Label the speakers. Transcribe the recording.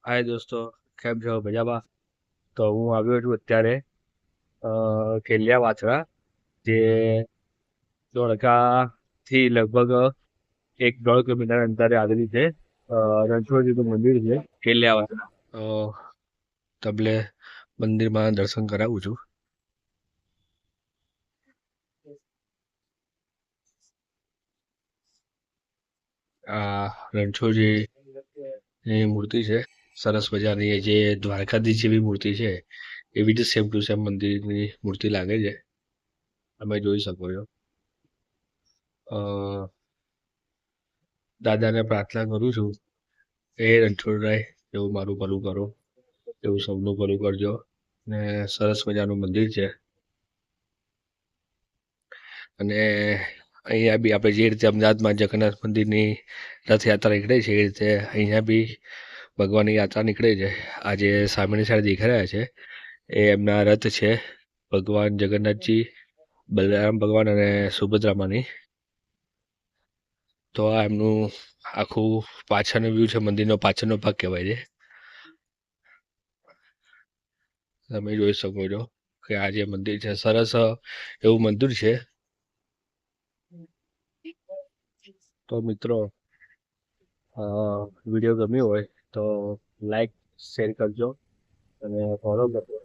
Speaker 1: હાય દોસ્તો, કેમ છો? મજામાં? તો હું આવ્યો છું અત્યારે ખેલિયા વાછરા, જે ધોળકાથી લગભગ 1-1.5 કિલોમીટર અંતરે આવેલી છે. રણછોડજીનું મંદિર છે ખેલિયા વાછરા. તમને મંદિરમાં દર્શન કરાવું છું. આ રણછોડજીની મૂર્તિ છે, સરસ મજાની. જે દ્વારકાધીશ જેવી મૂર્તિ છે એવી જ સેમ ટુ સેમ મંદિરની મૂર્તિ લાગે છે, તમે જોઈ શકો છો. દાદાને પ્રાર્થના કરું છું, હે રણછોડરાય, એવું મારું ભલું કરો, એવું સૌનું ભલું કરજો. ને સરસ મજાનું મંદિર છે. અને અહીંયા બી આપણે જે રીતે અમદાવાદમાં જગન્નાથ મંદિરની રથયાત્રા નીકળે છે એ રીતે અહીંયા બી ભગવાનની યાત્રા નીકળે છે. આજે સામેની સાઈડ દેખાઈ રહ્યા છે એ એમના રથ છે, ભગવાન જગન્નાથજી, બલરામ ભગવાન અને સુભદ્રામાની. તો આ એમનું આખું પાછળનું વ્યૂ છે, મંદિરનો પાછળનો ભાગ કહેવાય છે. તમે જોઈ શકો છો કે આ જે મંદિર છે, સરસ એવું મંદિર છે. તો મિત્રો, વિડીયો ગમ્યો હોય તો લાઈક, શેર કરજો અને ફોલો કરજો.